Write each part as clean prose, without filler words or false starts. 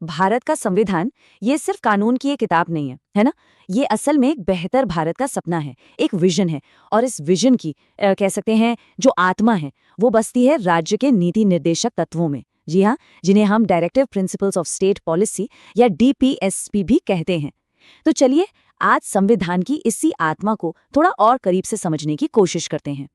भारत का संविधान ये सिर्फ कानून की एक किताब नहीं है ना? ये असल में एक बेहतर भारत का सपना है, एक विजन है। और इस विजन की कह सकते हैं जो आत्मा है, वो बसती है राज्य के नीति निर्देशक तत्वों में। जी हाँ, जिन्हें हम directive principles of state policy या डीपीएसपी भी कहते हैं। तो चलिए आज संविधान की इसी आत्मा को थोड़ा और करीब से समझने की कोशिश करते हैं।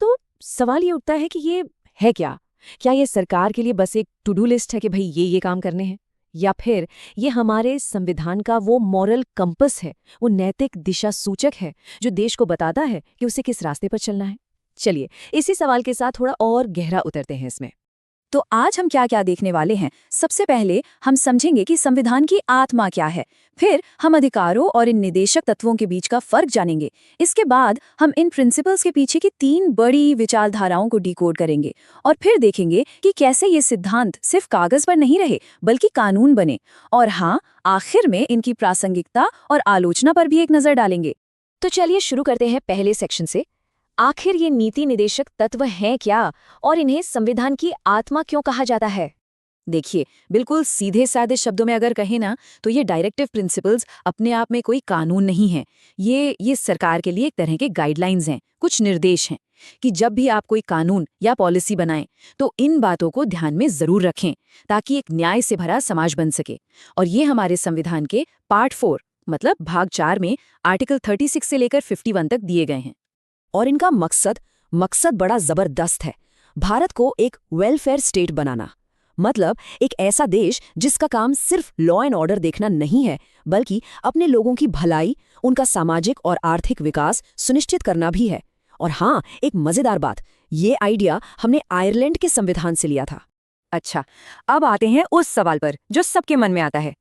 तो सवाल ये उठता है कि ये है क्या? क्या ये सरकार के लिए बस एक टू डू लिस्ट है कि भाई ये काम करने हैं? या फिर ये हमारे संविधान का वो मॉरल कंपस है, वो नैतिक दिशा सूचक है जो देश को बताता है कि उसे किस रास्ते पर चलना है? चलिए इसी सवाल के साथ थोड़ा और गहरा उतरते हैं इसमें। तो आज हम क्या क्या देखने वाले हैं। सबसे पहले हम समझेंगे कि संविधान की आत्मा क्या है। फिर हम अधिकारों और इन निदेशक तत्वों के बीच का फर्क जानेंगे। इसके बाद हम इन प्रिंसिपल्स के पीछे की 3 बड़ी विचारधाराओं को डिकोड करेंगे और फिर देखेंगे कि कैसे ये सिद्धांत सिर्फ कागज पर नहीं रहे बल्कि कानून बने। और हाँ, आखिर में इनकी प्रासंगिकता और आलोचना पर भी एक नजर डालेंगे। तो चलिए शुरू करते हैं पहले सेक्शन से। आखिर ये नीति निदेशक तत्व हैं क्या और इन्हें संविधान की आत्मा क्यों कहा जाता है? देखिए, बिल्कुल सीधे साधे शब्दों में अगर कहें ना, तो ये डायरेक्टिव प्रिंसिपल्स अपने आप में कोई कानून नहीं है। ये सरकार के लिए एक तरह के गाइडलाइंस हैं, कुछ निर्देश हैं कि जब भी आप कोई कानून या पॉलिसी बनाएं तो इन बातों को ध्यान में जरूर रखें ताकि एक न्याय से भरा समाज बन सके। और ये हमारे संविधान के पार्ट 4 मतलब भाग 4 में आर्टिकल 36 से लेकर 51 तक दिए गए हैं। और इनका मकसद बड़ा जबरदस्त है। भारत को एक वेलफेयर स्टेट बनाना, मतलब एक ऐसा देश जिसका काम सिर्फ लॉ एंड ऑर्डर देखना नहीं है बल्कि अपने लोगों की भलाई, उनका सामाजिक और आर्थिक विकास सुनिश्चित करना भी है। और हाँ, एक मजेदार बात, ये आइडिया हमने आयरलैंड के संविधान से लिया था। अच्छा, अब आते हैं उस सवाल पर जो सबके मन में आता है,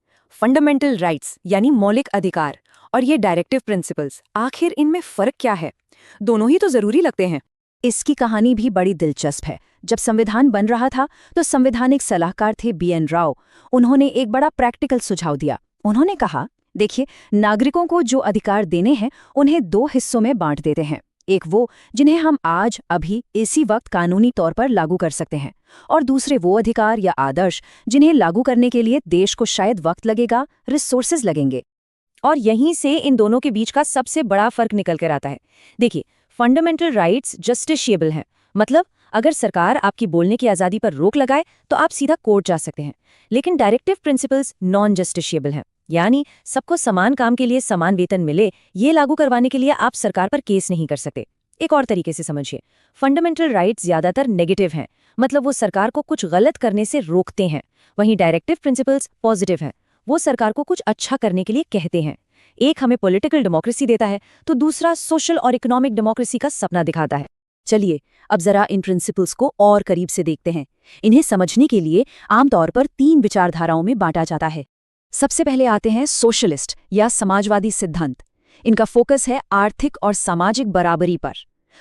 फंडामेंटल राइट्स यानी मौलिक अधिकार और ये डायरेक्टिव प्रिंसिपल्स, आखिर इनमें फर्क क्या है? दोनों ही तो जरूरी लगते हैं। इसकी कहानी भी बड़ी दिलचस्प है। जब संविधान बन रहा था तो संवैधानिक सलाहकार थे BN राव। उन्होंने एक बड़ा प्रैक्टिकल सुझाव दिया। उन्होंने कहा, देखिए, नागरिकों को जो अधिकार देने हैं उन्हें 2 हिस्सों में बांट देते हैं। एक वो जिन्हें हम आज अभी इसी वक्त कानूनी तौर पर लागू कर सकते हैं, और दूसरे वो अधिकार या आदर्श जिन्हें लागू करने के लिए देश को शायद वक्त लगेगा, रिसोर्सेज लगेंगे। और यहीं से इन दोनों के बीच का सबसे बड़ा फर्क निकल कर आता है। देखिए, फंडामेंटल राइट्स जस्टिशिएबल हैं, मतलब अगर सरकार आपकी बोलने की आज़ादी पर रोक लगाए तो आप सीधा कोर्ट जा सकते हैं। लेकिन डायरेक्टिव प्रिंसिपल्स नॉन जस्टिशिएबल हैं, यानी सबको समान काम के लिए समान वेतन मिले, ये लागू करवाने के लिए आप सरकार पर केस नहीं कर सकते। एक और तरीके से समझिए, फंडामेंटल राइट्स ज्यादातर नेगेटिव हैं, मतलब वो सरकार को कुछ गलत करने से रोकते हैं। वहीं डायरेक्टिव प्रिंसिपल्स पॉजिटिव हैं, वो सरकार को कुछ अच्छा करने के लिए कहते हैं। एक हमें पॉलिटिकल डेमोक्रेसी देता है तो दूसरा सोशल और इकोनॉमिक डेमोक्रेसी का सपना दिखाता है। चलिए अब जरा इन प्रिंसिपल्स को और करीब से देखते हैं। इन्हें समझने के लिए आमतौर पर 3 विचारधाराओं में बांटा जाता है। सबसे पहले आते हैं सोशलिस्ट या समाजवादी सिद्धांत। इनका फोकस है आर्थिक और सामाजिक बराबरी पर,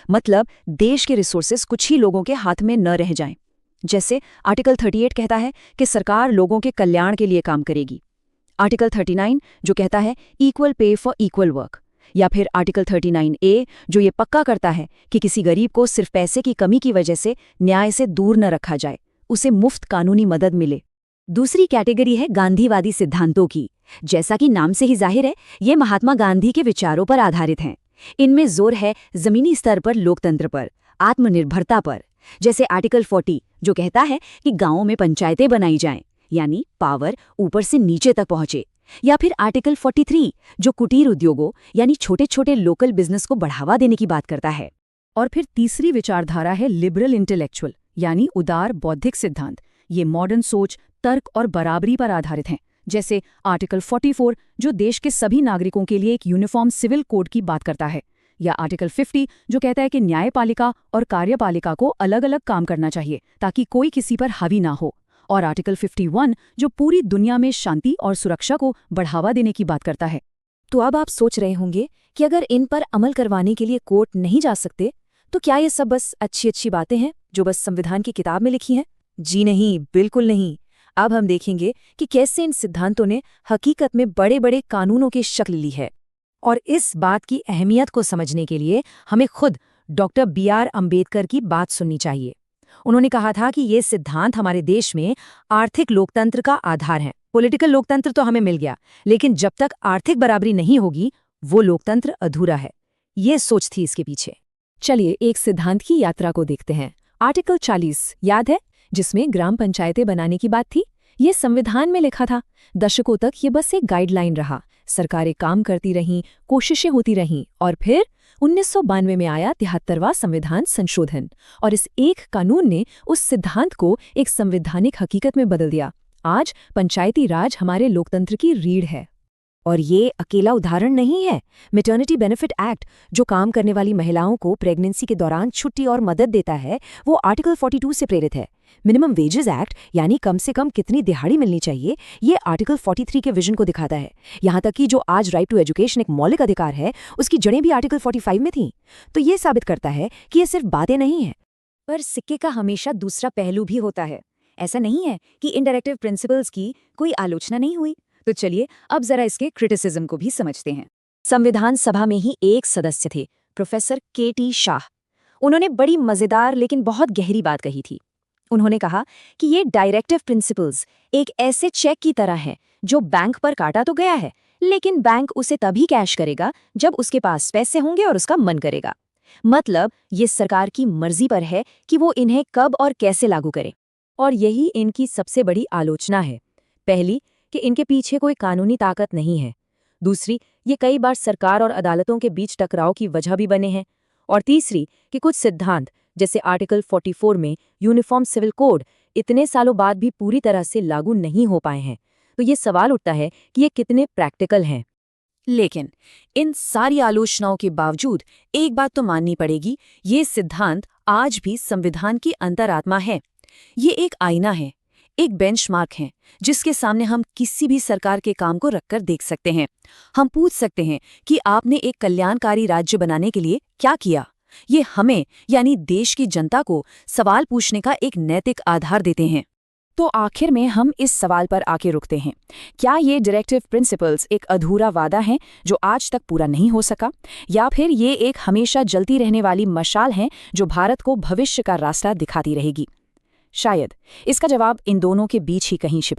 मतलब देश के रिसोर्सेज कुछ ही लोगों के हाथ में न रह जाएं। जैसे आर्टिकल 38 कहता है कि सरकार लोगों के कल्याण के लिए काम करेगी। आर्टिकल 39 जो कहता है equal pay for equal work, या फिर आर्टिकल 39A जो ये पक्का करता है कि किसी गरीब को सिर्फ पैसे की कमी की वजह से न्याय से दूर न रखा जाए, उसे मुफ्त कानूनी मदद मिले। दूसरी कैटेगरी है गांधीवादी सिद्धांतों की। जैसा कि नाम से ही जाहिर है, ये महात्मा गांधी के विचारों पर आधारित हैं। इनमें जोर है जमीनी स्तर पर लोकतंत्र पर, आत्मनिर्भरता पर। जैसे आर्टिकल 40 जो कहता है कि गांवों में पंचायतें बनाई जाएं, यानी पावर ऊपर से नीचे तक पहुंचे। या फिर आर्टिकल 43 जो कुटीर उद्योगों यानी छोटे छोटे लोकल बिजनेस को बढ़ावा देने की बात करता है। और फिर तीसरी विचारधारा है लिबरल इंटेलेक्चुअल यानी उदार बौद्धिक सिद्धांत। ये मॉडर्न सोच, तर्क और बराबरी पर आधारित हैं। जैसे आर्टिकल 44 जो देश के सभी नागरिकों के लिए एक यूनिफॉर्म सिविल कोड की बात करता है, या आर्टिकल 50 जो कहता है कि न्यायपालिका और कार्यपालिका को अलग अलग काम करना चाहिए ताकि कोई किसी पर हावी ना हो, और आर्टिकल 51 जो पूरी दुनिया में शांति और सुरक्षा को बढ़ावा देने की बात करता है। तो अब आप सोच रहे होंगे कि अगर इन पर अमल करवाने के लिए कोर्ट नहीं जा सकते तो क्या ये सब बस अच्छी अच्छी बातें हैं जो बस संविधान की किताब में लिखी हैं? जी नहीं, बिल्कुल नहीं। अब हम देखेंगे कि कैसे इन सिद्धांतों ने हकीकत में बड़े बड़े कानूनों की शक्ल ली है। और इस बात की अहमियत को समझने के लिए हमें खुद डॉक्टर BR अम्बेडकर की बात सुननी चाहिए। उन्होंने कहा था कि ये सिद्धांत हमारे देश में आर्थिक लोकतंत्र का आधार हैं। पॉलिटिकल लोकतंत्र तो हमें मिल गया, लेकिन जब तक आर्थिक बराबरी नहीं होगी वो लोकतंत्र अधूरा है। ये सोच थी इसके पीछे। चलिए एक सिद्धांत की यात्रा को देखते हैं। आर्टिकल 40 याद है, जिसमें ग्राम पंचायतें बनाने की बात थी। ये संविधान में लिखा था। दशकों तक ये बस एक गाइडलाइन रहा। सरकारें काम करती रहीं, कोशिशें होती रहीं, और फिर 1992 में आया 73वां संविधान संशोधन, और इस एक कानून ने उस सिद्धांत को एक संवैधानिक हकीकत में बदल दिया। आज पंचायती राज हमारे लोकतंत्र की रीढ़ है। और ये अकेला उदाहरण नहीं है। मैटरनिटी बेनिफिट एक्ट, जो काम करने वाली महिलाओं को प्रेगनेंसी के दौरान छुट्टी और मदद देता है, वो आर्टिकल 42 से प्रेरित है। मिनिमम वेजेस एक्ट, यानी कम से कम कितनी दिहाड़ी मिलनी चाहिए, ये आर्टिकल 43 के विजन को दिखाता है। यहाँ तक कि जो आज राइट टू एजुकेशन एक मौलिक अधिकार है, उसकी जड़ें भी आर्टिकल 45 में थीं। तो ये साबित करता है कि ये सिर्फ बातें नहीं हैं। पर सिक्के का हमेशा दूसरा पहलू भी होता है। ऐसा नहीं है कि इनडायरेक्टिव प्रिंसिपल्स की कोई आलोचना नहीं हुई। तो चलिए अब जरा इसके क्रिटिसिज्म को भी समझते हैं। संविधान सभा में ही एक सदस्य थे, प्रोफेसर KT शाह। उन्होंने बड़ी मजेदार लेकिन बहुत गहरी बात कही थी। उन्होंने कहा कि ये डायरेक्टिव प्रिंसिपल्स एक ऐसे चेक की तरह है जो बैंक पर काटा तो गया है, लेकिन बैंक उसे तभी कैश करेगा जब उसके पास पैसे होंगे और उसका मन करेगा। मतलब ये सरकार की मर्जी पर है कि वो इन्हें कब और कैसे लागू करे। और यही इनकी सबसे बड़ी आलोचना है। पहली, कि इनके पीछे कोई कानूनी ताकत नहीं है। दूसरी, ये कई बार सरकार और अदालतों के बीच टकराव की वजह भी बने हैं। और तीसरी, कि कुछ सिद्धांत जैसे आर्टिकल 44 में यूनिफॉर्म सिविल कोड इतने सालों बाद भी पूरी तरह से लागू नहीं हो पाए हैं। तो ये सवाल उठता है कि ये कितने प्रैक्टिकल हैं। लेकिन इन सारी आलोचनाओं के बावजूद एक बात तो माननी पड़ेगी, ये सिद्धांत आज भी संविधान की अंतरात्मा है। ये एक आईना है, एक बेंचमार्क है, जिसके सामने हम किसी भी सरकार के काम को रखकर देख सकते हैं। हम पूछ सकते हैं कि आपने एक कल्याणकारी राज्य बनाने के लिए क्या किया। ये हमें, यानी देश की जनता को, सवाल पूछने का एक नैतिक आधार देते हैं। तो आखिर में हम इस सवाल पर आके रुकते हैं, क्या ये डायरेक्टिव प्रिंसिपल्स एक अधूरा वादा है जो आज तक पूरा नहीं हो सका, या फिर ये एक हमेशा जलती रहने वाली मशाल है जो भारत को भविष्य का रास्ता दिखाती रहेगी? शायद इसका जवाब इन दोनों के बीच ही कहीं छिपा